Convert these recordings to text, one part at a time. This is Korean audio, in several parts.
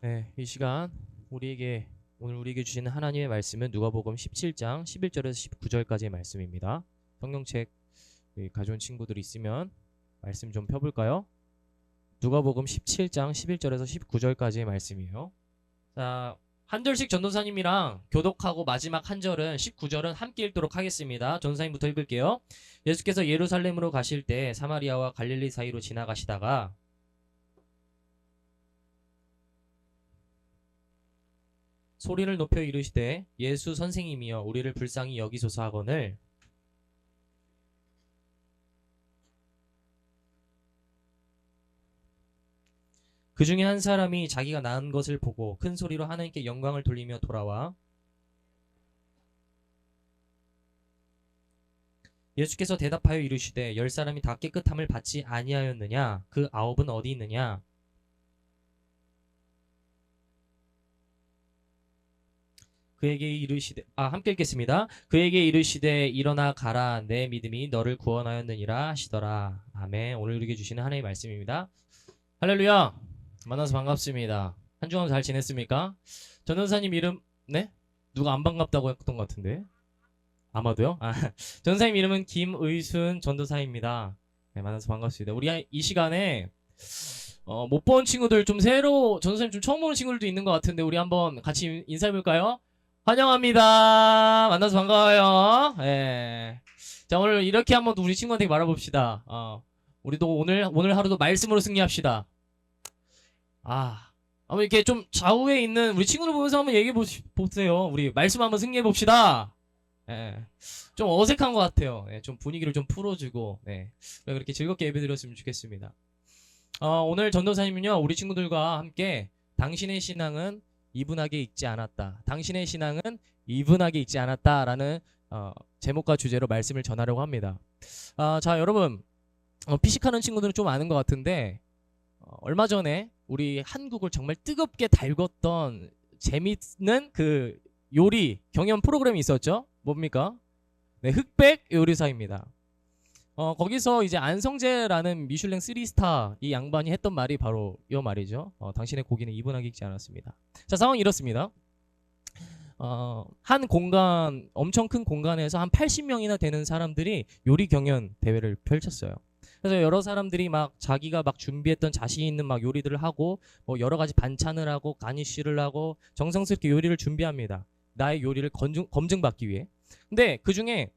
네, 이 시간 오늘 우리에게 주시는 하나님의 말씀은 누가복음 17장 11절에서 19절까지의 말씀입니다. 성경책 가져온 친구들이 있으면 말씀 좀 펴볼까요? 누가복음 17장 11절에서 19절까지의 말씀이에요. 자, 한 절씩 전도사님이랑 교독하고 마지막 한 절은 19절은 함께 읽도록 하겠습니다. 전도사님부터 읽을게요. 예수께서 예루살렘으로 가실 때 사마리아와 갈릴리 사이로 지나가시다가 소리를 높여 이르시되 예수 선생님이여 우리를 불쌍히 여기소서 하거늘 그 중에 한 사람이 자기가 낳은 것을 보고 큰 소리로 하나님께 영광을 돌리며 돌아와 예수께서 대답하여 이르시되 10사람이 다 깨끗함을 받지 아니하였느냐 그 9은 어디 있느냐 그에게 이르시되 함께 읽겠습니다. 그에게 이르시되 일어나 가라 내 믿음이 너를 구원하였느니라 하시더라. 아멘. 오늘 우리에게 주시는 하나님의 말씀입니다. 할렐루야. 만나서 반갑습니다. 한 주간 잘 지냈습니까? 전도사님 이름 네? 누가 안 반갑다고 했던 것 같은데 아마도요? 전도사님 이름은 김의순 전도사입니다. 네, 만나서 반갑습니다. 우리 이 시간에 못 본 친구들 좀 새로 전도사님 좀 처음 보는 친구들도 있는 것 같은데 우리 한번 같이 인사해볼까요? 환영합니다. 만나서 반가워요. 예. 자, 오늘 이렇게 한번 우리 친구한테 말해봅시다. 우리도 오늘 하루도 말씀으로 승리합시다. 한번 이렇게 좀 좌우에 있는 우리 친구들 보면서 한번 얘기해 보세요. 우리 말씀 한번 승리해 봅시다. 예. 좀 어색한 것 같아요. 예, 좀 분위기를 좀 풀어주고, 네. 그렇게 즐겁게 예배 드렸으면 좋겠습니다. 오늘 전도사님은요, 우리 친구들과 함께 당신의 신앙은 이분하게 있지 않았다. 당신의 신앙은 이분하게 있지 않았다라는 제목과 주제로 말씀을 전하려고 합니다. 자, 여러분 피식하는 친구들은 좀 아는 것 같은데 얼마 전에 우리 한국을 정말 뜨겁게 달궜던 재밌는 그 요리 경연 프로그램이 있었죠. 뭡니까? 네, 흑백 요리사입니다. 거기서 이제 안성재라는 미슐랭 3스타 이 양반이 했던 말이 바로 이 말이죠. 당신의 고기는 이분하게 익지 않았습니다. 자, 상황이 이렇습니다. 한 공간, 엄청 큰 공간에서 한 80명이나 되는 사람들이 요리 경연 대회를 펼쳤어요. 그래서 여러 사람들이 막 자기가 막 준비했던 자신 있는 막 요리들을 하고 뭐 여러 가지 반찬을 하고 가니쉬를 하고 정성스럽게 요리를 준비합니다. 나의 요리를 검증받기 위해. 근데 그 중에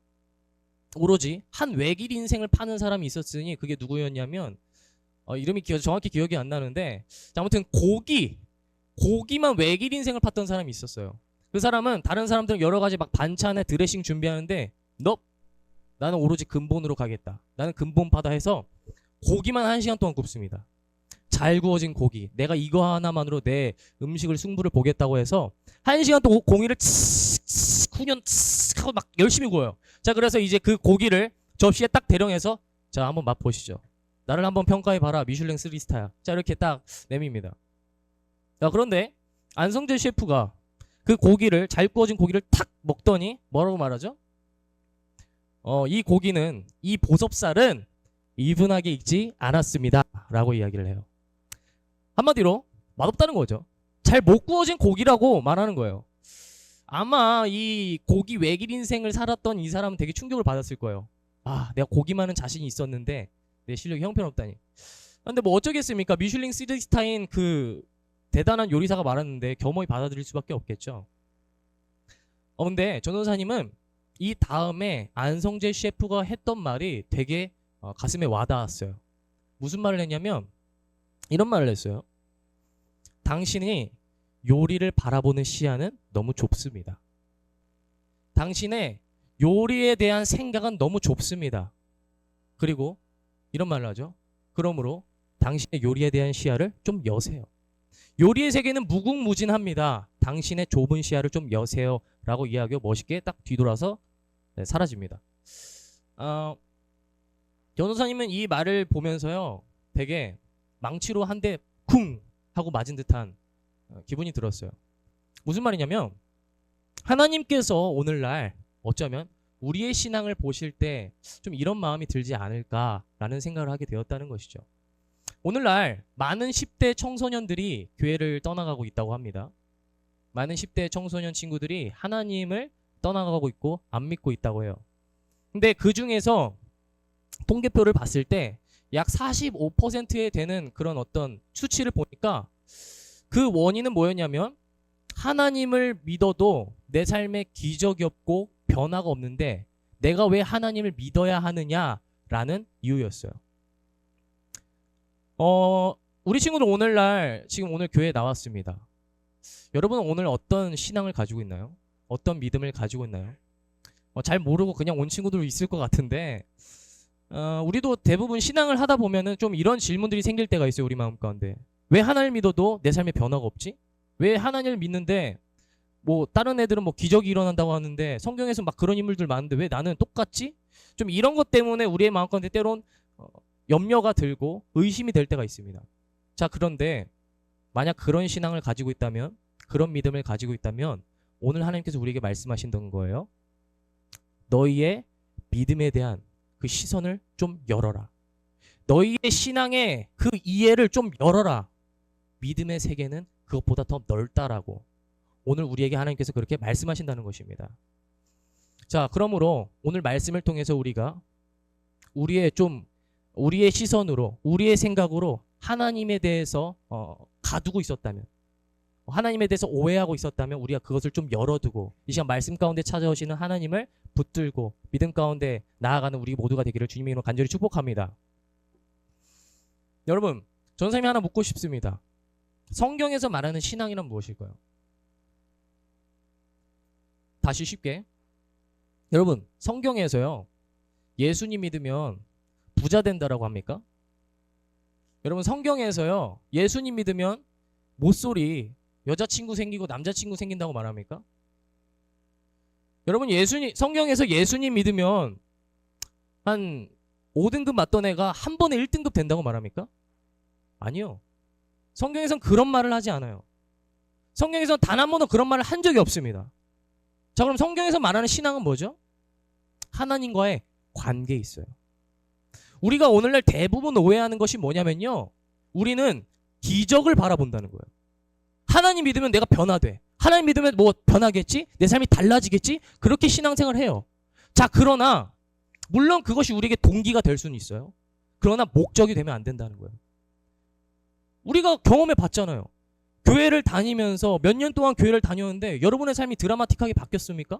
오로지 한 외길 인생을 파는 사람이 있었으니 그게 누구였냐면 이름이 정확히 기억이 안 나는데 아무튼 고기만 외길 인생을 팠던 사람이 있었어요. 그 사람은 다른 사람들은 여러 가지 막 반찬에 드레싱 준비하는데 나는 오로지 근본으로 가겠다. 나는 근본파다 해서 고기만 1시간 동안 굽습니다. 잘 구워진 고기. 내가 이거 하나만으로 내 음식을 승부를 보겠다고 해서 1시간 동안 공기를 훈연 하고 막 열심히 구워요. 자, 그래서 이제 그 고기를 접시에 딱 대령해서 자, 한번 맛보시죠. 나를 한번 평가해봐라. 미슐랭 3스타야. 자, 이렇게 딱 내밉니다. 자, 그런데 안성재 셰프가 그 고기를 잘 구워진 고기를 탁 먹더니 뭐라고 말하죠? 이 보섭살은 이분하게 익지 않았습니다. 라고 이야기를 해요. 한마디로 맛없다는 거죠. 잘 못 구워진 고기라고 말하는 거예요. 아마 이 고기 외길 인생을 살았던 이 사람은 되게 충격을 받았을 거예요. 내가 고기만은 자신이 있었는데 내 실력이 형편없다니. 근데 뭐 어쩌겠습니까? 미슐랭 3스타인 그 대단한 요리사가 말하는데 겸허히 받아들일 수밖에 없겠죠. 근데 전도사님은 이 다음에 안성재 셰프가 했던 말이 되게 가슴에 와닿았어요. 무슨 말을 했냐면 이런 말을 했어요. 당신이 요리를 바라보는 시야는 너무 좁습니다. 당신의 요리에 대한 생각은 너무 좁습니다. 그리고 이런 말을 하죠. 그러므로 당신의 요리에 대한 시야를 좀 여세요. 요리의 세계는 무궁무진합니다. 당신의 좁은 시야를 좀 여세요. 라고 이야기하고 멋있게 딱 뒤돌아서 사라집니다. 변호사님은 이 말을 보면서요. 되게 망치로 한 대 쿵 하고 맞은 듯한 기분이 들었어요. 무슨 말이냐면 하나님께서 오늘날 어쩌면 우리의 신앙을 보실 때 좀 이런 마음이 들지 않을까라는 생각을 하게 되었다는 것이죠. 오늘날 많은 10대 청소년들이 교회를 떠나가고 있다고 합니다. 많은 10대 청소년 친구들이 하나님을 떠나가고 있고 안 믿고 있다고 해요. 근데 그 중에서 통계표를 봤을 때 약 45%에 되는 그런 어떤 수치를 보니까 그 원인은 뭐였냐면 하나님을 믿어도 내 삶에 기적이 없고 변화가 없는데 내가 왜 하나님을 믿어야 하느냐라는 이유였어요. 우리 친구들 오늘날 지금 오늘 교회에 나왔습니다. 여러분은 오늘 어떤 신앙을 가지고 있나요? 어떤 믿음을 가지고 있나요? 잘 모르고 그냥 온 친구들 있을 것 같은데 우리도 대부분 신앙을 하다 보면은 좀 이런 질문들이 생길 때가 있어요. 우리 마음 가운데. 왜 하나님을 믿어도 내 삶에 변화가 없지? 왜 하나님을 믿는데 뭐 다른 애들은 뭐 기적이 일어난다고 하는데 성경에서 막 그런 인물들 많은데 왜 나는 똑같지? 좀 이런 것 때문에 우리의 마음 가운데 때론 염려가 들고 의심이 될 때가 있습니다. 자, 그런데 만약 그런 신앙을 가지고 있다면, 그런 믿음을 가지고 있다면 오늘 하나님께서 우리에게 말씀하신다는 거예요. 너희의 믿음에 대한 그 시선을 좀 열어라. 너희의 신앙의 그 이해를 좀 열어라. 믿음의 세계는 그것보다 더 넓다라고 오늘 우리에게 하나님께서 그렇게 말씀하신다는 것입니다. 자, 그러므로 오늘 말씀을 통해서 우리가 우리의 시선으로, 우리의 생각으로 하나님에 대해서 가두고 있었다면, 하나님에 대해서 오해하고 있었다면 우리가 그것을 좀 열어두고 이 시간 말씀 가운데 찾아오시는 하나님을 붙들고 믿음 가운데 나아가는 우리 모두가 되기를 주님의 이름으로 간절히 축복합니다. 여러분, 전 선생님이 하나 묻고 싶습니다. 성경에서 말하는 신앙이란 무엇일까요? 다시 쉽게. 여러분, 성경에서요, 예수님 믿으면 부자 된다라고 합니까? 여러분, 성경에서요, 예수님 믿으면 모쏠이 여자친구 생기고 남자친구 생긴다고 말합니까? 여러분, 성경에서 예수님 믿으면 한 5등급 맞던 애가 한 번에 1등급 된다고 말합니까? 아니요. 성경에선 그런 말을 하지 않아요. 성경에선 단 한 번도 그런 말을 한 적이 없습니다. 자, 그럼 성경에서 말하는 신앙은 뭐죠? 하나님과의 관계에 있어요. 우리가 오늘날 대부분 오해하는 것이 뭐냐면요, 우리는 기적을 바라본다는 거예요. 하나님 믿으면 내가 변화돼. 하나님 믿으면 뭐 변하겠지? 내 삶이 달라지겠지? 그렇게 신앙생활을 해요. 자, 그러나 물론 그것이 우리에게 동기가 될 수는 있어요. 그러나 목적이 되면 안 된다는 거예요. 우리가 경험해 봤잖아요. 교회를 다니면서 몇 년 동안 교회를 다녔는데 여러분의 삶이 드라마틱하게 바뀌었습니까?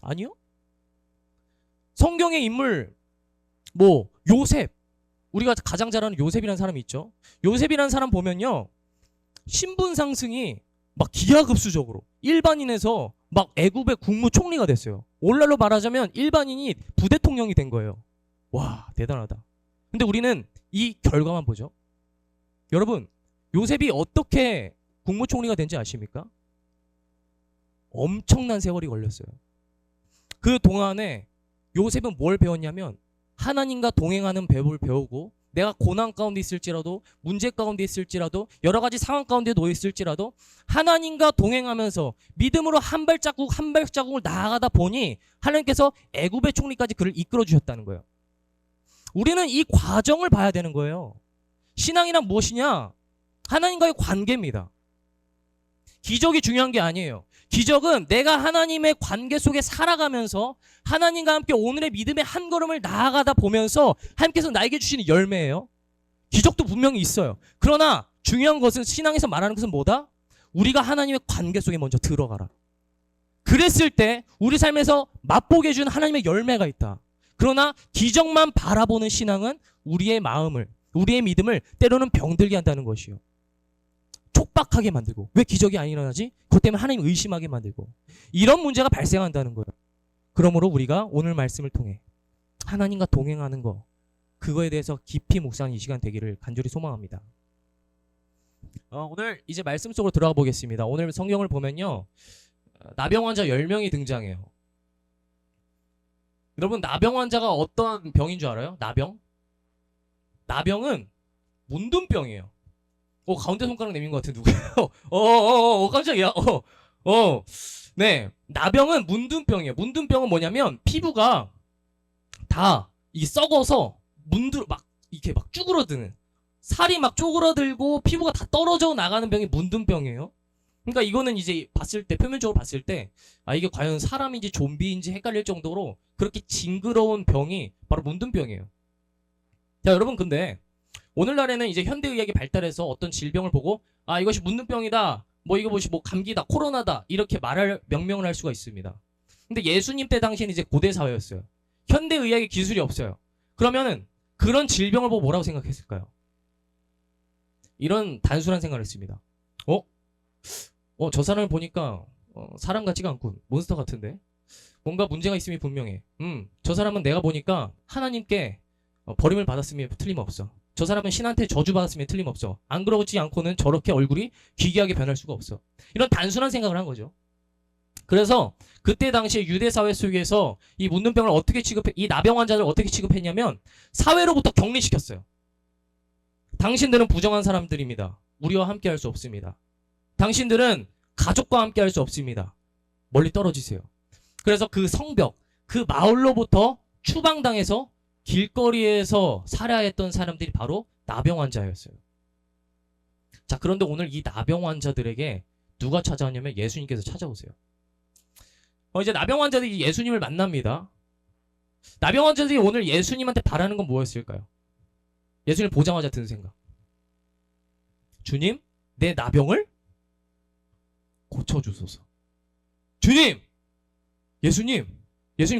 아니요. 성경의 인물 뭐 요셉, 우리가 가장 잘 아는 요셉이라는 사람이 있죠. 요셉이라는 사람 보면요, 신분 상승이 막 기하급수적으로 일반인에서 막 애굽의 국무총리가 됐어요. 오늘날로 말하자면 일반인이 부대통령이 된 거예요. 와, 대단하다. 근데 우리는 이 결과만 보죠. 여러분, 요셉이 어떻게 국무총리가 된지 아십니까? 엄청난 세월이 걸렸어요. 그 동안에 요셉은 뭘 배웠냐면 하나님과 동행하는 법을 배우고, 내가 고난 가운데 있을지라도, 문제 가운데 있을지라도, 여러 가지 상황 가운데 놓여 있을지라도 하나님과 동행하면서 믿음으로 한 발자국 한 발자국을 나아가다 보니 하나님께서 애굽의 총리까지 그를 이끌어 주셨다는 거예요. 우리는 이 과정을 봐야 되는 거예요. 신앙이란 무엇이냐? 하나님과의 관계입니다. 기적이 중요한 게 아니에요. 기적은 내가 하나님의 관계 속에 살아가면서 하나님과 함께 오늘의 믿음의 한 걸음을 나아가다 보면서 하나님께서 나에게 주시는 열매예요. 기적도 분명히 있어요. 그러나 중요한 것은, 신앙에서 말하는 것은 뭐다? 우리가 하나님의 관계 속에 먼저 들어가라. 그랬을 때 우리 삶에서 맛보게 해주는 하나님의 열매가 있다. 그러나 기적만 바라보는 신앙은 우리의 마음을, 우리의 믿음을 때로는 병들게 한다는 것이요, 촉박하게 만들고, 왜 기적이 안 일어나지? 그것 때문에 하나님 의심하게 만들고, 이런 문제가 발생한다는 거예요. 그러므로 우리가 오늘 말씀을 통해 하나님과 동행하는 거, 그거에 대해서 깊이 묵상하는 이 시간 되기를 간절히 소망합니다. 오늘 이제 말씀 속으로 들어가 보겠습니다. 오늘 성경을 보면요, 나병 환자 10명이 등장해요. 여러분, 나병 환자가 어떤 병인 줄 알아요? 나병은 문둥병이에요. 가운데 손가락 내민 것 같은 누구예요? 깜짝이야. 네, 나병은 문둥병이에요. 문둥병은 뭐냐면 피부가 다 이 썩어서 막 이렇게 막 쭈그러드는, 살이 막 쪼그라들고 피부가 다 떨어져 나가는 병이 문둥병이에요. 그러니까 이거는 이제 봤을 때, 표면적으로 봤을 때, 아, 이게 과연 사람인지 좀비인지 헷갈릴 정도로 그렇게 징그러운 병이 바로 문둥병이에요. 자, 여러분, 근데 오늘날에는 이제 현대의학이 발달해서 어떤 질병을 보고, 아, 이것이 문둥병이다, 뭐 이것이 뭐 감기다, 코로나다, 이렇게 명명을 할 수가 있습니다. 근데 예수님 때 당시에는 이제 고대 사회였어요. 현대의학의 기술이 없어요. 그러면은 그런 질병을 보고 뭐라고 생각했을까요? 이런 단순한 생각을 했습니다. 저 사람을 보니까 사람 같지가 않군. 몬스터 같은데? 뭔가 문제가 있음이 분명해. 저 사람은 내가 보니까 하나님께 버림을 받았으면 틀림없어. 저 사람은 신한테 저주받았으면 틀림없어. 안 그러지 않고는 저렇게 얼굴이 기괴하게 변할 수가 없어. 이런 단순한 생각을 한 거죠. 그래서 그때 당시에 유대 사회 속에서 이 문둥병을 이 나병 환자를 어떻게 취급했냐면 사회로부터 격리시켰어요. 당신들은 부정한 사람들입니다. 우리와 함께 할 수 없습니다. 당신들은 가족과 함께 할 수 없습니다. 멀리 떨어지세요. 그래서 그 성벽, 그 마을로부터 추방당해서 길거리에서 살아했던 사람들이 바로 나병 환자였어요. 자, 그런데 오늘 이 나병 환자들에게 누가 찾아왔냐면 예수님께서 찾아오세요. 이제 나병 환자들이 예수님을 만납니다. 나병 환자들이 오늘 예수님한테 바라는 건 뭐였을까요? 예수님 보자마자 든 생각. 주님, 내 나병을 고쳐주소서. 주님! 예수님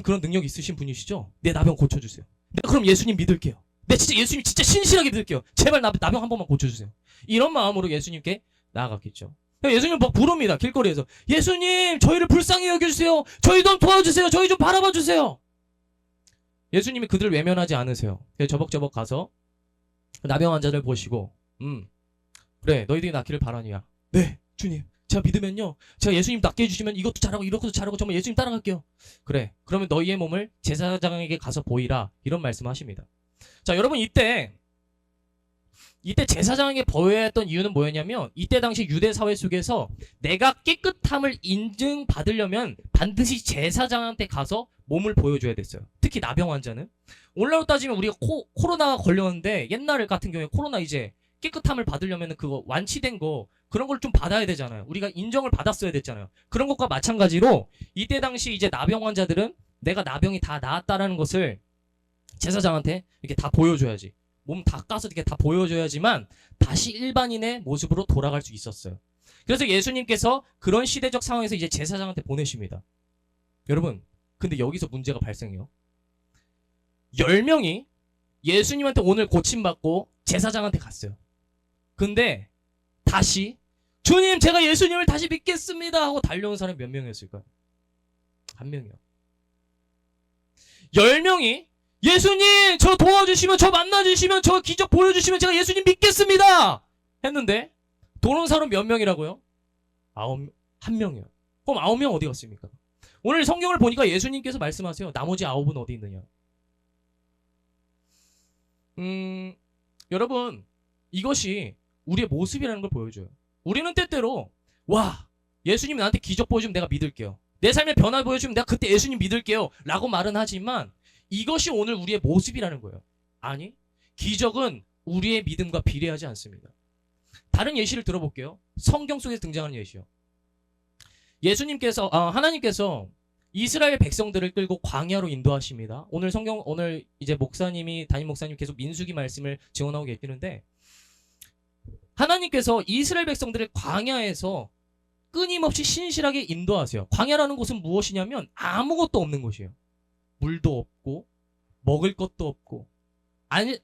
그런 능력 있으신 분이시죠? 내 나병 고쳐주세요. 내가 그럼 예수님 믿을게요. 내가 진짜 예수님 진짜 신실하게 믿을게요. 제발 나병 한 번만 고쳐주세요. 이런 마음으로 예수님께 나아갔겠죠. 예수님 막 부릅니다. 길거리에서. 예수님, 저희를 불쌍히 여겨주세요. 저희 좀 도와주세요. 저희 좀 바라봐주세요. 예수님이 그들을 외면하지 않으세요. 저벅저벅 가서 나병 환자를 보시고 그래, 너희들이 낫기를 바라니야. 네, 주님, 제가 믿으면요, 제가 예수님 낫게 해주시면 이것도 잘하고 이것도 잘하고 정말 예수님 따라갈게요. 그래, 그러면 너희의 몸을 제사장에게 가서 보이라, 이런 말씀하십니다. 자, 여러분, 이때 제사장에게 보여야 했던 이유는 뭐였냐면, 이때 당시 유대 사회 속에서 내가 깨끗함을 인증받으려면 반드시 제사장한테 가서 몸을 보여줘야 됐어요. 특히 나병 환자는. 오늘날로 따지면 우리가 코로나가 걸렸는데, 옛날 같은 경우에 코로나 이제 깨끗함을 받으려면 그거 완치된 거, 그런 걸 좀 받아야 되잖아요. 우리가 인정을 받았어야 됐잖아요. 그런 것과 마찬가지로 이때 당시 이제 나병 환자들은 내가 나병이 다 나았다라는 것을 제사장한테 이렇게 다 보여줘야지. 몸 다 까서 이렇게 다 보여줘야지만 다시 일반인의 모습으로 돌아갈 수 있었어요. 그래서 예수님께서 그런 시대적 상황에서 이제 제사장한테 보내십니다. 여러분, 근데 여기서 문제가 발생해요. 10명이 예수님한테 오늘 고침받고 제사장한테 갔어요. 근데 다시 주님, 제가 예수님을 다시 믿겠습니다 하고 달려온 사람이 몇 명이었을까요? 한 명이요. 10명이 예수님, 저 도와주시면, 저 만나주시면, 저 기적 보여주시면 제가 예수님 믿겠습니다 했는데 돌아온 사람 몇 명이라고요? 1명이요. 그럼 9명 어디 갔습니까? 오늘 성경을 보니까 예수님께서 말씀하세요. 나머지 9은 어디 있느냐? 여러분, 이것이 우리의 모습이라는 걸 보여줘요. 우리는 때때로 와, 예수님이 나한테 기적 보여주면 내가 믿을게요. 내 삶에 변화 보여주면 내가 그때 예수님 믿을게요 라고 말은 하지만 이것이 오늘 우리의 모습이라는 거예요. 아니, 기적은 우리의 믿음과 비례하지 않습니다. 다른 예시를 들어볼게요. 성경 속에서 등장하는 예시요. 하나님께서 이스라엘 백성들을 끌고 광야로 인도하십니다. 오늘 이제 담임 목사님 계속 민수기 말씀을 증언하고 계시는데, 하나님께서 이스라엘 백성들을 광야에서 끊임없이 신실하게 인도하세요. 광야라는 곳은 무엇이냐면 아무것도 없는 곳이에요. 물도 없고 먹을 것도 없고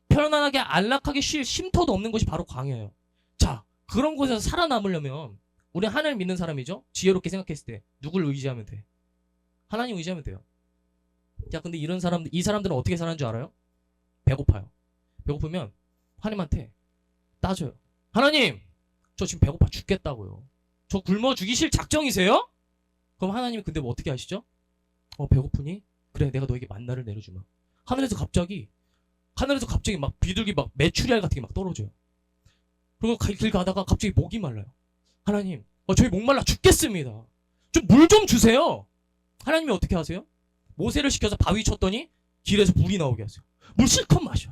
편안하게 안락하게 쉴 쉼터도 없는 곳이 바로 광야예요. 자, 그런 곳에서 살아남으려면 우리 하나님 믿는 사람이죠. 지혜롭게 생각했을 때 누굴 의지하면 돼? 하나님 의지하면 돼요. 자, 근데 이 사람들은 어떻게 사는 줄 알아요? 배고파요. 배고프면 하나님한테 따져요. 하나님, 저 지금 배고파 죽겠다고요. 저 굶어 죽이실 작정이세요? 그럼 하나님이 근데 뭐 어떻게 하시죠? 배고프니? 그래, 내가 너에게 만나를 내려주마. 하늘에서 갑자기 막 비둘기 막 메추리알 같은 게 막 떨어져요. 그리고 길 가다가 갑자기 목이 말라요. 하나님, 저희 목말라 죽겠습니다. 좀 물 좀 주세요. 하나님이 어떻게 하세요? 모세를 시켜서 바위 쳤더니 길에서 물이 나오게 하세요. 물 실컷 마셔.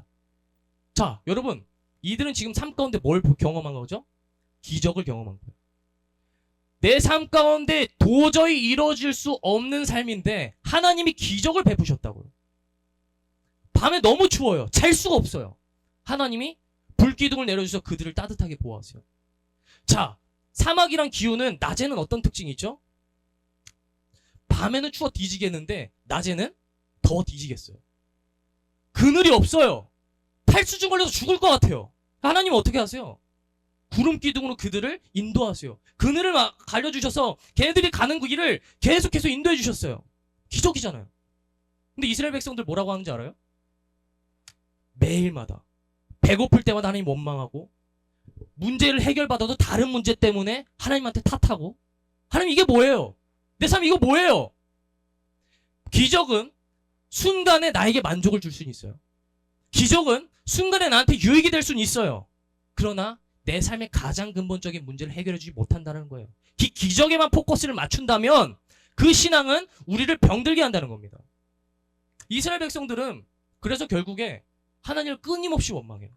자, 여러분, 이들은 지금 삶 가운데 뭘 경험한 거죠? 기적을 경험한 거예요. 내 삶 가운데 도저히 이루어질 수 없는 삶인데 하나님이 기적을 베푸셨다고요. 밤에 너무 추워요. 잘 수가 없어요. 하나님이 불기둥을 내려주셔서 그들을 따뜻하게 보호하세요. 자, 사막이란 기후는 낮에는 어떤 특징이 있죠? 밤에는 추워 뒤지겠는데 낮에는 더워 뒤지겠어요. 그늘이 없어요. 탈수증 걸려서 죽을 것 같아요. 하나님은 어떻게 하세요? 구름 기둥으로 그들을 인도하세요. 그늘을 가려주셔서 걔네들이 가는 그 길을 계속해서 인도해 주셨어요. 기적이잖아요. 근데 이스라엘 백성들 뭐라고 하는지 알아요? 매일마다 배고플 때마다 하나님 원망하고, 문제를 해결받아도 다른 문제 때문에 하나님한테 탓하고, 하나님 이게 뭐예요? 내 삶 이거 뭐예요? 기적은 순간에 나에게 만족을 줄 수는 있어요. 기적은 순간에 나한테 유익이 될 수는 있어요. 그러나 내 삶의 가장 근본적인 문제를 해결해주지 못한다는 거예요. 기적에만 포커스를 맞춘다면 그 신앙은 우리를 병들게 한다는 겁니다. 이스라엘 백성들은 그래서 결국에 하나님을 끊임없이 원망해요.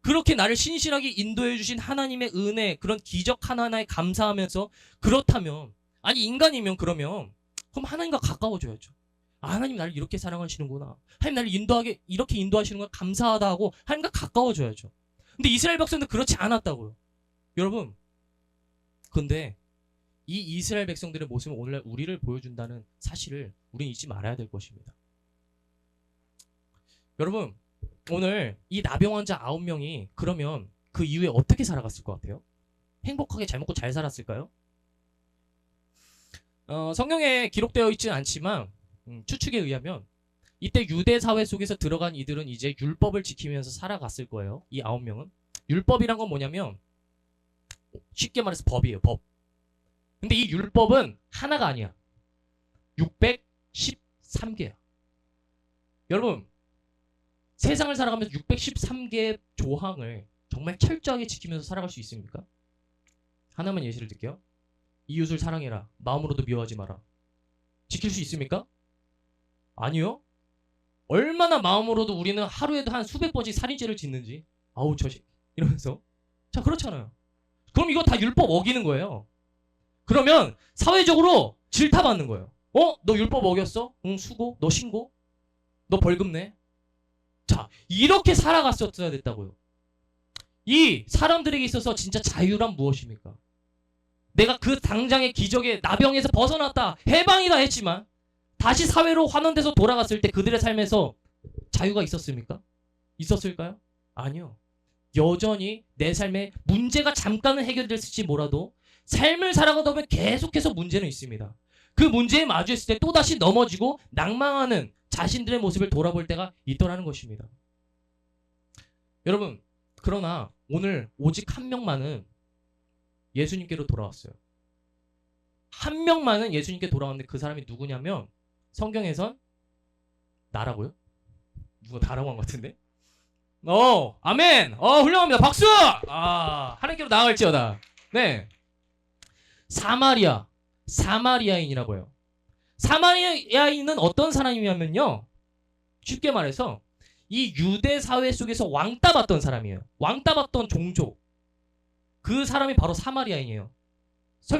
그렇게 나를 신실하게 인도해 주신 하나님의 은혜, 그런 기적 하나하나에 감사하면서, 그렇다면, 아니 인간이면 그러면 그럼 하나님과 가까워져야죠. 아, 하나님 나를 이렇게 사랑하시는구나. 하나님 나를 이렇게 인도하시는 건 감사하다 하고 하나님과 가까워져야죠. 근데 이스라엘 백성들은 그렇지 않았다고요. 여러분, 근데 이 이스라엘 백성들의 모습은 오늘날 우리를 보여준다는 사실을 우리는 잊지 말아야 될 것입니다. 여러분, 오늘 이 나병 환자 9명이 그러면 그 이후에 어떻게 살아갔을 것 같아요? 행복하게 잘 먹고 잘 살았을까요? 성경에 기록되어 있지는 않지만 추측에 의하면 이때 유대 사회 속에서 들어간 이들은 이제 율법을 지키면서 살아갔을 거예요. 이 9명은. 율법이란 건 뭐냐면 쉽게 말해서 법이에요. 법. 근데 이 율법은 하나가 아니야. 613개야. 여러분, 세상을 살아가면서 613개의 조항을 정말 철저하게 지키면서 살아갈 수 있습니까? 하나만 예시를 들게요. 이웃을 사랑해라. 마음으로도 미워하지 마라. 지킬 수 있습니까? 아니요. 얼마나 마음으로도 우리는 하루에도 한 수백 번씩 살인죄를 짓는지. 아우 저 이러면서. 자, 그렇잖아요. 그럼 이거 다 율법 어기는 거예요. 그러면 사회적으로 질타받는 거예요. 너 율법 어겼어? 응, 수고. 너 신고. 너 벌금 내. 자, 이렇게 살아갔었어야 됐다고요. 이 사람들에게 있어서 진짜 자유란 무엇입니까? 내가 그 당장의 기적의 나병에서 벗어났다, 해방이다 했지만 다시 사회로 환원돼서 돌아갔을 때 그들의 삶에서 자유가 있었습니까? 있었을까요? 아니요. 여전히 내 삶에 문제가 잠깐은 해결됐을지 몰라도 삶을 살아가다 보면 계속해서 문제는 있습니다. 그 문제에 마주했을 때 또다시 넘어지고 낭망하는 자신들의 모습을 돌아볼 때가 있더라는 것입니다. 여러분, 그러나 오늘 오직 한 명만은 예수님께로 돌아왔어요. 한 명만은 예수님께 돌아왔는데 그 사람이 누구냐면 성경에선 나라고요? 누가 나라고 한 것 같은데? 아멘! 훌륭합니다. 박수! 하나님께로 나아갈지어다. 네. 사마리아인이라고 해요. 사마리아인은 어떤 사람이냐면요, 쉽게 말해서 이 유대 사회 속에서 왕따 받던 사람이에요. 왕따 받던 종족. 그 사람이 바로 사마리아인이에요.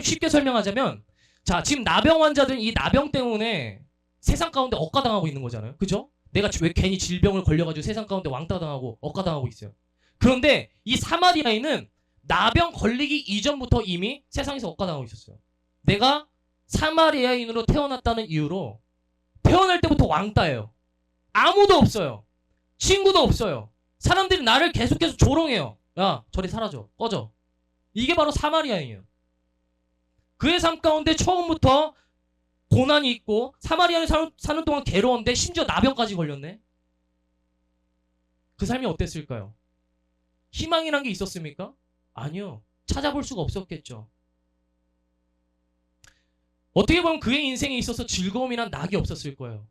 쉽게 설명하자면, 자, 지금 나병 환자들은 이 나병 때문에 세상 가운데 억가당하고 있는 거잖아요. 그죠? 내가 왜 괜히 질병을 걸려가지고 세상 가운데 왕따당하고 억가당하고 있어요. 그런데 이 사마리아인은 나병 걸리기 이전부터 이미 세상에서 억가당하고 있었어요. 내가 사마리아인으로 태어났다는 이유로 태어날 때부터 왕따예요. 아무도 없어요. 친구도 없어요. 사람들이 나를 계속해서 조롱해요. 야, 저리 사라져. 꺼져. 이게 바로 사마리아인이에요. 그의 삶 가운데 처음부터 고난이 있고 사마리아에 사는 동안 괴로웠는데 심지어 나병까지 걸렸네. 그 삶이 어땠을까요? 희망이란 게 있었습니까? 아니요. 찾아볼 수가 없었겠죠. 어떻게 보면 그의 인생에 있어서 즐거움이란 낙이 없었을 거예요.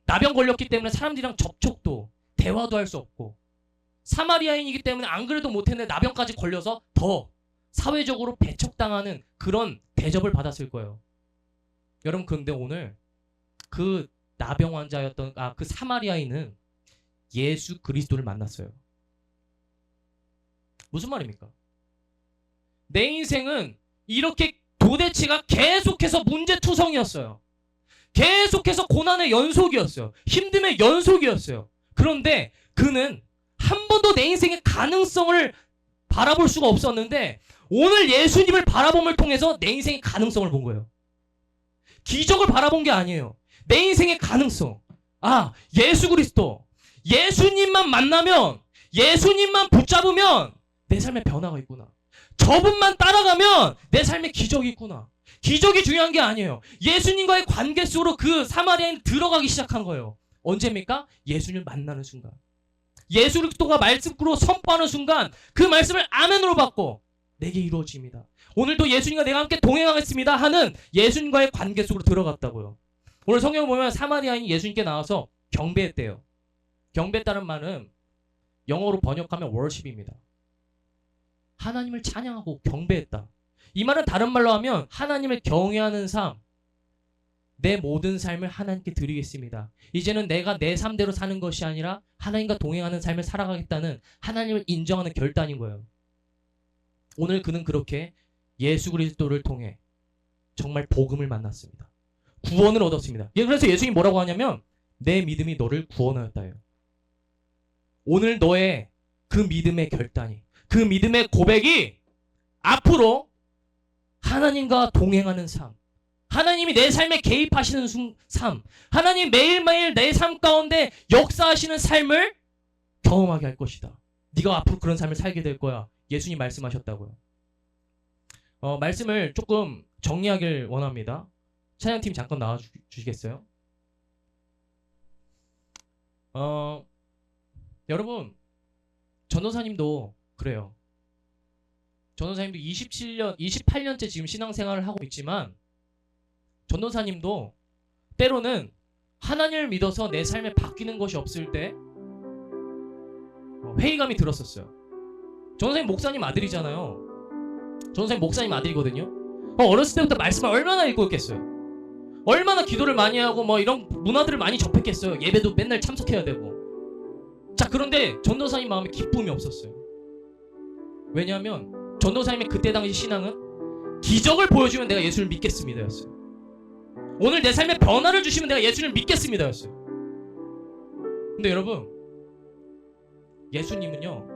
나병 걸렸기 때문에 사람들이랑 접촉도 대화도 할 수 없고, 사마리아인이기 때문에 안 그래도 못했는데 나병까지 걸려서 더 사회적으로 배척당하는 그런 대접을 받았을 거예요. 여러분, 그런데 오늘 그 나병 환자였던 그 사마리아인은 예수 그리스도를 만났어요. 무슨 말입니까? 내 인생은 이렇게 도대체가 계속해서 문제투성이었어요. 계속해서 고난의 연속이었어요. 힘듦의 연속이었어요. 그런데 그는 한 번도 내 인생의 가능성을 바라볼 수가 없었는데 오늘 예수님을 바라봄을 통해서 내 인생의 가능성을 본 거예요. 기적을 바라본 게 아니에요. 내 인생의 가능성. 아, 예수 그리스도. 예수님만 만나면, 예수님만 붙잡으면 내 삶에 변화가 있구나. 저분만 따라가면 내 삶에 기적이 있구나. 기적이 중요한 게 아니에요. 예수님과의 관계 속으로 그 사마리아인 들어가기 시작한 거예요. 언제입니까? 예수님을 만나는 순간. 예수 그리스도가 말씀으로 선포하는 순간 그 말씀을 아멘으로 받고 내게 이루어집니다. 오늘도 예수님과 내가 함께 동행하겠습니다 하는 예수님과의 관계 속으로 들어갔다고요. 오늘 성경을 보면 사마리아인이 예수님께 나와서 경배했대요. 경배했다는 말은 영어로 번역하면 worship입니다. 하나님을 찬양하고 경배했다. 이 말은 다른 말로 하면 하나님을 경외하는 삶, 내 모든 삶을 하나님께 드리겠습니다. 이제는 내가 내 삶대로 사는 것이 아니라 하나님과 동행하는 삶을 살아가겠다는 하나님을 인정하는 결단인 거예요. 오늘 그는 그렇게 예수 그리스도를 통해 정말 복음을 만났습니다. 구원을 얻었습니다. 그래서 예수님이 뭐라고 하냐면 내 믿음이 너를 구원하였다예요. 오늘 너의 그 믿음의 결단이, 그 믿음의 고백이 앞으로 하나님과 동행하는 삶, 하나님이 내 삶에 개입하시는 삶, 하나님 매일매일 내 삶 가운데 역사하시는 삶을 경험하게 할 것이다. 네가 앞으로 그런 삶을 살게 될 거야. 예수님 말씀하셨다고요. 말씀을 조금 정리하길 원합니다. 찬양팀 잠깐 나와주시겠어요? 여러분, 전도사님도 그래요. 전도사님도 28년째 지금 신앙생활을 하고 있지만 전도사님도 때로는 하나님을 믿어서 내 삶에 바뀌는 것이 없을 때 회의감이 들었었어요. 전도사님 목사님 아들이잖아요. 전도사님 목사님 아들이거든요. 어렸을 때부터 말씀을 얼마나 읽고 있겠어요. 얼마나 기도를 많이 하고 뭐 이런 문화들을 많이 접했겠어요. 예배도 맨날 참석해야 되고. 자, 그런데 전도사님 마음에 기쁨이 없었어요. 왜냐하면 전도사님의 그때 당시 신앙은 기적을 보여주면 내가 예수를 믿겠습니다 였어요. 오늘 내 삶에 변화를 주시면 내가 예수를 믿겠습니다 였어요. 근데 여러분, 예수님은요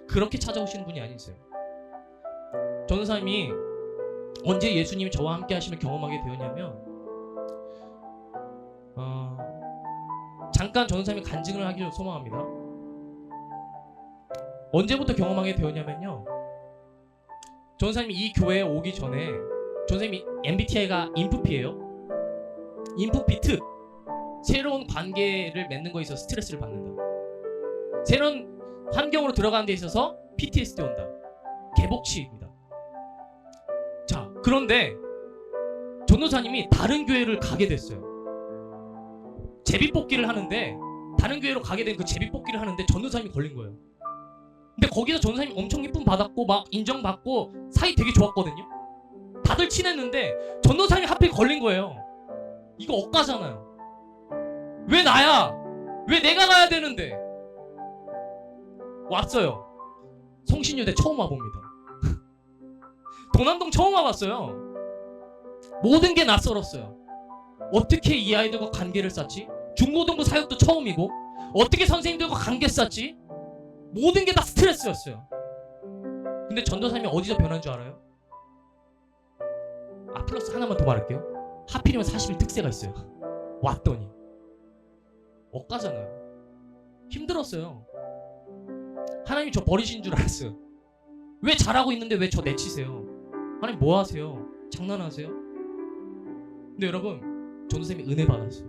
그렇게 찾아오시는 분이 아니세요. 전도사님이 언제 예수님이 저와 함께 하시면 경험하게 되었냐면 잠깐 전도사님이 간증을 하기를 소망합니다. 언제부터 경험하게 되었냐면요, 전도사님이 이 교회에 오기 전에 전도사님이 MBTI가 인프피예요. 인프피 특, 새로운 관계를 맺는 거에 있어서 스트레스를 받는다. 새로운 환경으로 들어가는 데 있어서 PTSD 온다. 개복치입니다. 자, 그런데 전도사님이 다른 교회를 가게 됐어요. 제비뽑기를 하는데 다른 교회로 가게 된 그 제비뽑기를 하는데 전도사님이 걸린 거예요. 근데 거기서 전도사님이 엄청 이쁨 받았고 막 인정받고 사이 되게 좋았거든요. 다들 친했는데 전도사님이 하필 걸린 거예요. 이거 억까잖아요. 왜 나야? 왜 내가 가야 되는데? 왔어요. 성신여대 처음 와봅니다. 도남동 처음 와봤어요. 모든 게 낯설었어요. 어떻게 이 아이들과 관계를 쌓지? 중고등부 사역도 처음이고 어떻게 선생님들과 관계 쌓지? 모든 게 다 스트레스였어요. 근데 전도사님이 어디서 변한 줄 알아요? 플러스 하나만 더 말할게요. 하필이면 40일 특세가 있어요. 왔더니 억까잖아요. 힘들었어요. 하나님이 저 버리신 줄 알았어요. 왜 잘하고 있는데 왜 저 내치세요? 하나님 뭐 하세요? 장난하세요? 근데 여러분, 전도사님이 은혜 받았어요.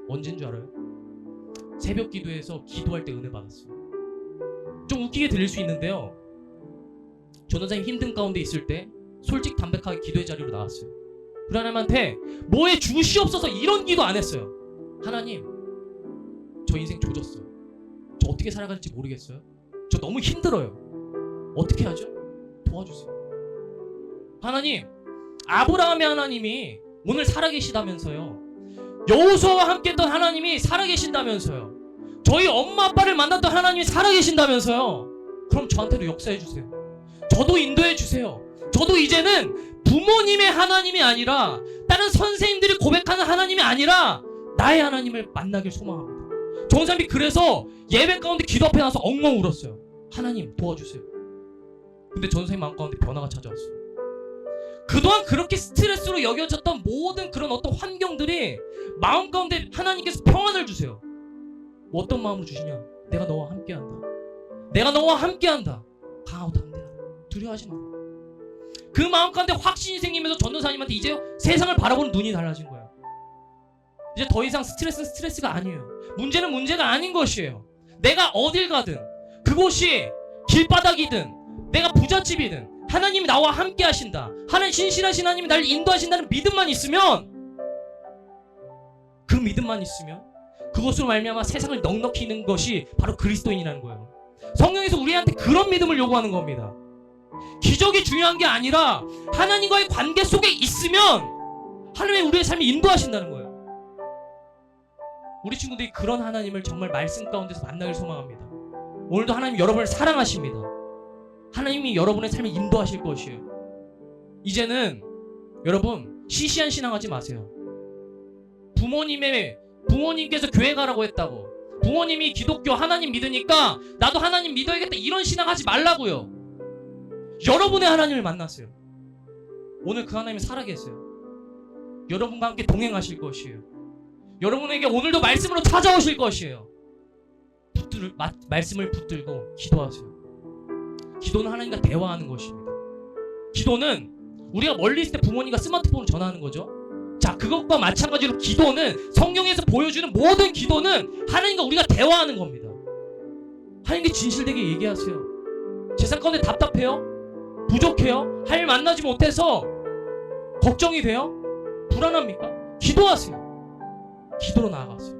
언제인 줄 알아요? 새벽 기도에서 기도할 때 은혜 받았어요. 좀 웃기게 들릴 수 있는데요, 전도사님 힘든 가운데 있을 때 솔직 담백하게 기도의 자리로 나왔어요. 그 하나님한테 뭐에 주시옵소서 이런 기도 안 했어요. 하나님, 저 인생 조졌어요. 저 어떻게 살아갈지 모르겠어요. 저 너무 힘들어요. 어떻게 하죠? 도와주세요. 하나님, 아브라함의 하나님이 오늘 살아계시다면서요. 여호수아와 함께 했던 하나님이 살아계신다면서요. 저희 엄마 아빠를 만났던 하나님이 살아계신다면서요. 그럼 저한테도 역사해 주세요. 저도 인도해 주세요. 저도 이제는 부모님의 하나님이 아니라 다른 선생님들이 고백하는 하나님이 아니라 나의 하나님을 만나길 소망합니다. 좋은 사람이 그래서 예배 가운데 기도 앞에 나서 엉엉 울었어요. 하나님 도와주세요. 근데 전 선생님 마음 가운데 변화가 찾아왔어요. 그동안 그렇게 스트레스로 여겨졌던 모든 그런 어떤 환경들이 마음 가운데 하나님께서 평안을 주세요. 뭐 어떤 마음으로 주시냐? 내가 너와 함께한다. 내가 너와 함께한다. 강하고 담대하라. 두려워하지 마라. 그 마음 가운데 확신이 생기면서 전도사님한테 이제 세상을 바라보는 눈이 달라진 거예요. 이제 더 이상 스트레스는 스트레스가 아니에요. 문제는 문제가 아닌 것이에요. 내가 어딜 가든 그곳이 길바닥이든 내가 부잣집이든 하나님이 나와 함께 하신다. 하나님 신실하신 하나님이 나를 인도하신다는 믿음만 있으면, 그 믿음만 있으면 그것으로 말미암아 세상을 넉넉히 있는 것이 바로 그리스도인이라는 거예요. 성경에서 우리한테 그런 믿음을 요구하는 겁니다. 기적이 중요한 게 아니라 하나님과의 관계 속에 있으면 하나님이 우리의 삶을 인도하신다는 거예요. 우리 친구들이 그런 하나님을 정말 말씀 가운데서 만나길 소망합니다. 오늘도 하나님 여러분을 사랑하십니다. 하나님이 여러분의 삶을 인도하실 것이에요. 이제는 여러분 시시한 신앙하지 마세요. 부모님께서 교회 가라고 했다고, 부모님이 기독교 하나님 믿으니까 나도 하나님 믿어야겠다, 이런 신앙하지 말라고요. 여러분의 하나님을 만났어요. 오늘 그 하나님이 살아계세요. 여러분과 함께 동행하실 것이에요. 여러분에게 오늘도 말씀으로 찾아오실 것이에요. 말씀을 붙들고 기도하세요. 기도는 하나님과 대화하는 것입니다. 기도는 우리가 멀리 있을 때 부모님과 스마트폰을 전화하는 거죠. 자, 그것과 마찬가지로 기도는, 성경에서 보여주는 모든 기도는 하나님과 우리가 대화하는 겁니다. 하나님께 진실되게 얘기하세요. 제 삶 가운데 답답해요? 부족해요? 하나님 만나지 못해서 걱정이 돼요? 불안합니까? 기도하세요. 기도로 나아가세요.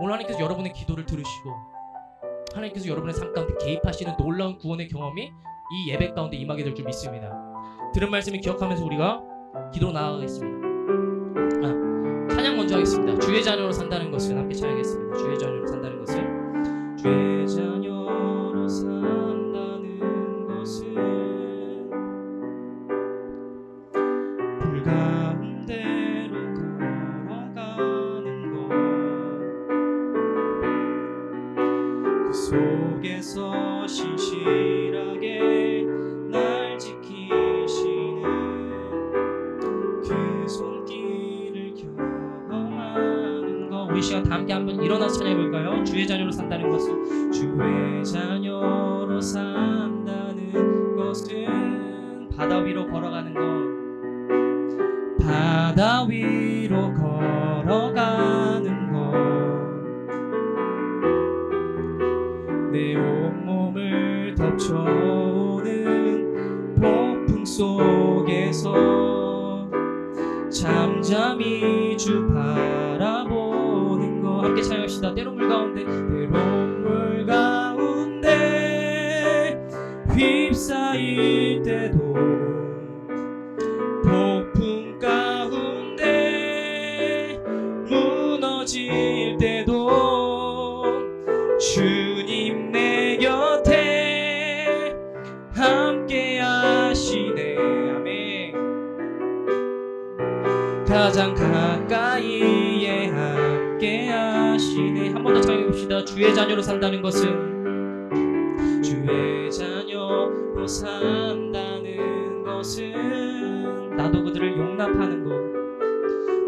오늘 하나님께서 여러분의 기도를 들으시고 하나님께서 여러분의 삶 가운데 개입하시는 놀라운 구원의 경험이 이 예배 가운데 임하게 될 줄 믿습니다. 들은 말씀을 기억하면서 우리가 기도로 나아가겠습니다. 찬양 먼저 하겠습니다. 주의 자녀로 산다는 것을 함께 찬양하겠습니다. 주의 자녀로 산다는 것을. 주의 자녀로 산다는 것은 불 가운데로 걸어가는 것, 그 속에서 신실하게 날 지키시는 그 손길을 경험하는 것. 우리 시간 다 함께 한번 일어나서 찬양해볼까요? 주의 자녀로 산다는 것은, 주의 자녀로 산다는 것은 바다 위로 걸어가는 것, 바다 위로 걸어가는 것, 내 온몸을 덮쳐오는 폭풍 속에서 잠잠히 주 바라보는 것. 함께 찬양합시다. 때론 물 가운데, 때론 물 가운데 휩싸일 때도, 폭풍 가운데 무너질 때도 주님 내 곁에 함께 하시네. 아멘. 가장 가까이에 함께 하시네. 한 번 더 찬양해봅시다. 주의 자녀로 산다는 것은, 주의 자녀로 산다는 것은 나도 그들을 용납하는 것,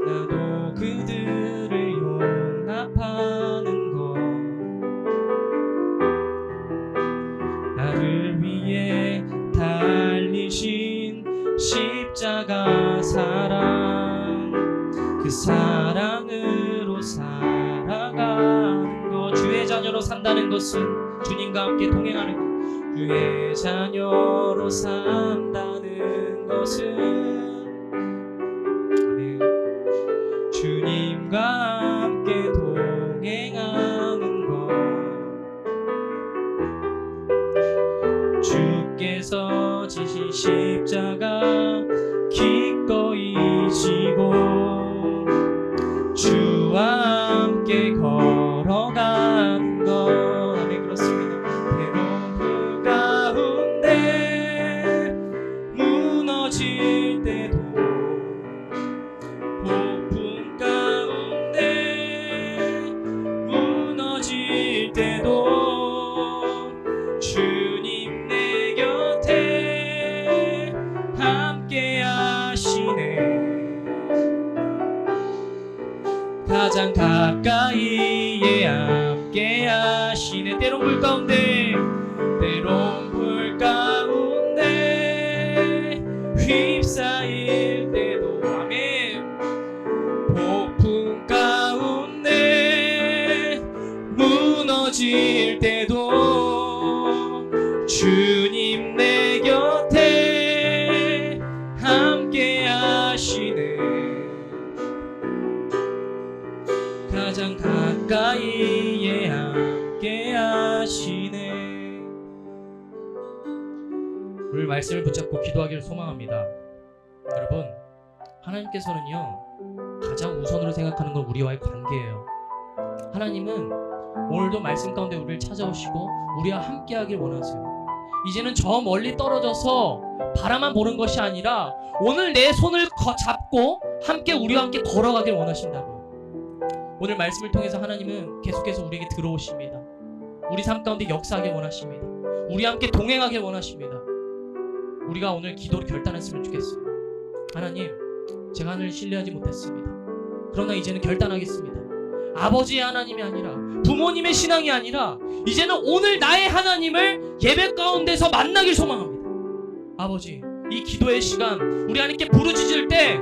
나도 그들을 용납하는 것, 나를 위해 달리신 십자가 사랑, 그 사랑으로 살아가는 것. 주의 자녀로 산다는 것은 주님과 함께 동행하는 것. 주의 자녀로 산다는 것은, 아멘, 주님과 함께 동행하는 것. 주께서 지신 십자가 기꺼이 지고 주와 함께 걸어가는 무너질 때도 폭풍 가운데 무너질 때도 주님 내 곁에 함께 하시네. 가장 가까이에 함께 하시네. 때론 불 가운데 휩싸일 때도 아멘. 폭풍 가운데 무너질 때도 주님 내 곁에 함께 하시네. 가장 가까이에 함께 하시네. 오늘 말씀을 붙잡고 기도하기를 소망합니다. 여러분, 하나님께서는요 가장 우선으로 생각하는 건 우리와의 관계예요. 하나님은 오늘도 말씀 가운데 우리를 찾아오시고 우리와 함께하길 원하세요. 이제는 저 멀리 떨어져서 바라만 보는 것이 아니라 오늘 내 손을 잡고 함께 우리와 함께 걸어가길 원하신다고요. 오늘 말씀을 통해서 하나님은 계속해서 우리에게 들어오십니다. 우리 삶 가운데 역사하길 원하십니다. 우리와 함께 동행하길 원하십니다. 우리가 오늘 기도로 결단했으면 좋겠어요. 하나님, 제가 하늘을 신뢰하지 못했습니다. 그러나 이제는 결단하겠습니다. 아버지의 하나님이 아니라 부모님의 신앙이 아니라 이제는 오늘 나의 하나님을 예배 가운데서 만나길 소망합니다. 아버지, 이 기도의 시간 우리 하나님께 부르짖을 때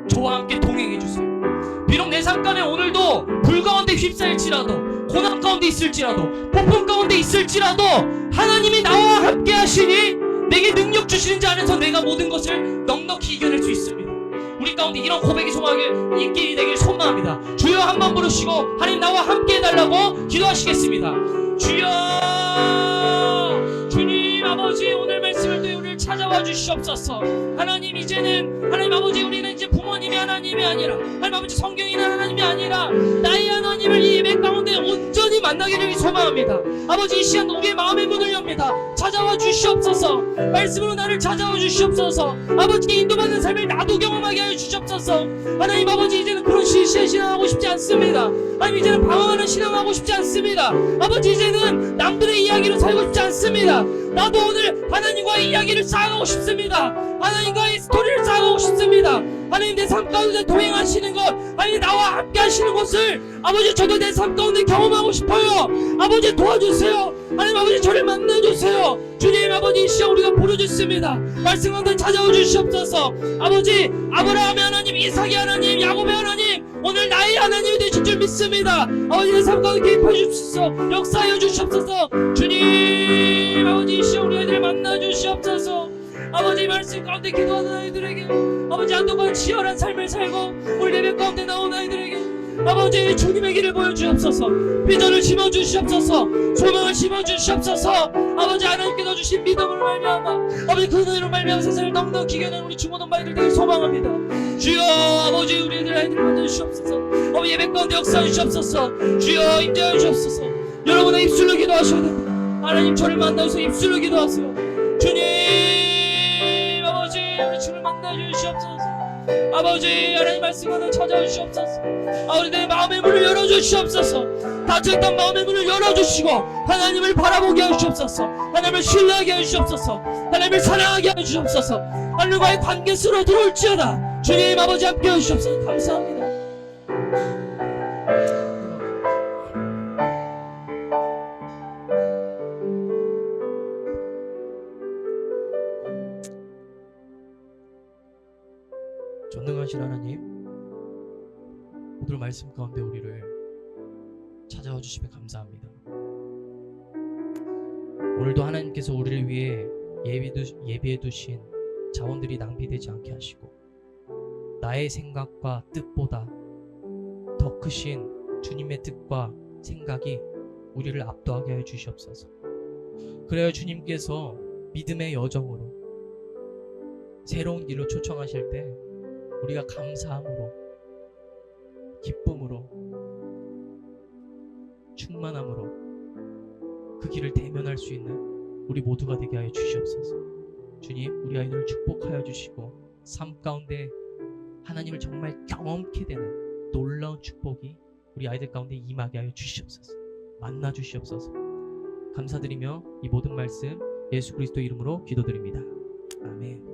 저와 함께 동행해 주세요. 비록 내 삶 가운데 오늘도 불 가운데 휩싸일지라도, 고난 가운데 있을지라도, 폭풍 가운데 있을지라도 하나님이 나와 함께 하시니 내게 능력 주시는 자 안에서 내가 모든 것을 넉넉히 이겨낼 수 있습니다. 우리 가운데 이런 고백이 있게 되길 소망합니다. 주여 한번 부르시고 하나님 나와 함께 해달라고 기도하시겠습니다. 주여, 주님 아버지, 오늘 말씀을 통해 우리를 찾아와 주시옵소서. 하나님, 이제는 하나님 아버지, 우리는 이제 부모님이 하나님이 아니라 하나님 아버지 성경이 하나님이 아니라 나의 하나님을 이 예배 가운데 온전히 만나게 되길 소망합니다. 아버지, 이 시간 우리의 마음의 문을 엽니다. 찾아와 주시옵소서. 말씀으로 나를 찾아와 주시옵소서. 아버지께 인도받는 삶을 나도 경험하게 하여 주시옵소서. 하나님 아버지, 이제는 그런 시시한 신앙하고 싶지 않습니다. 하나님, 이제는 방황하는 신앙하고 싶지 않습니다. 아버지, 이제는 남들의 이야기로 살고 싶지 않습니다. 나도 오늘 하나님과의 이야기를 쌓아가고 싶습니다. 하나님과의 스토리를 쌓아가고 싶습니다. 하나님, 내 삶 가운데 동행하시는 것, 하나님 나와 함께 하시는 것을 아버지 저도 내 삶 가운데 경험하고 싶어요. 아버지 도와주세요. 하나님 아버지, 저를 만나주세요. 주님 아버지, 이 시간 우리가 부르짖습니다. 말씀 가운데 찾아오 주시옵소서. 아버지, 아브라함의 하나님, 이삭의 하나님, 야곱의 하나님, 오늘 나의 하나님이 되실 줄 믿습니다. 아버지, 내 삶 가운데 개입해 주시옵소서. 역사하여 주시옵소서. 주님 아버지, 이 시간 우리 아이들을 만나 주시옵소서. 아버지, 말씀 가운데 기도하는 아이들에게 아버지 한동안 치열한 삶을 살고 우리 예배 가운데 나온 아이들에게 아버지 주님의 길을 보여주시옵소서. 비전을 심어주시옵소서. 소망을 심어주시옵소서. 아버지, 하나님께서 주신 믿음으로 말미암아 아버지 그 은혜로 말미암아 세상을 넉넉히 이겨낸 우리 중고등부아이들 되길 소망합니다. 주여 아버지, 우리 아이들을 만나주시옵소서. 아버지, 예배 가운데 역사해 주시옵소서. 주여 임재하여 주시옵소서. 여러분의 입술로 기도하셔야 됩니다. 하나님, 저를 만나셔서 입술로 기도하세요. 주님 아버지, 우리 주를 만나주시옵소서. 아버지, 하나님 말씀으로 찾아주시옵소서. 아버지, 내 마음의 문을 열어주시옵소서. 닫혀있던 마음의 문을 열어주시고 하나님을 바라보게 하시옵소서. 하나님을 신뢰하게 하시옵소서. 하나님을 사랑하게 하시옵소서. 하나님과의 관계 속으로 들어올지어다. 주님 아버지, 함께 하시옵소서. 감사합니다. 전능하신 하나님, 오늘 말씀 가운데 우리를 찾아와 주시면 감사합니다. 오늘도 하나님께서 우리를 위해 예비해 두신 자원들이 낭비되지 않게 하시고 나의 생각과 뜻보다 더 크신 주님의 뜻과 생각이 우리를 압도하게 하여 주시옵소서. 그래야 주님께서 믿음의 여정으로 새로운 길로 초청하실 때 우리가 감사함으로, 기쁨으로, 충만함으로 그 길을 대면할 수 있는 우리 모두가 되게 하여 주시옵소서. 주님, 우리 아이들을 축복하여 주시고 삶 가운데 하나님을 정말 경험케 되는 놀라운 축복이 우리 아이들 가운데 임하게 하여 주시옵소서. 만나 주시옵소서. 감사드리며 이 모든 말씀 예수 그리스도 이름으로 기도드립니다. 아멘.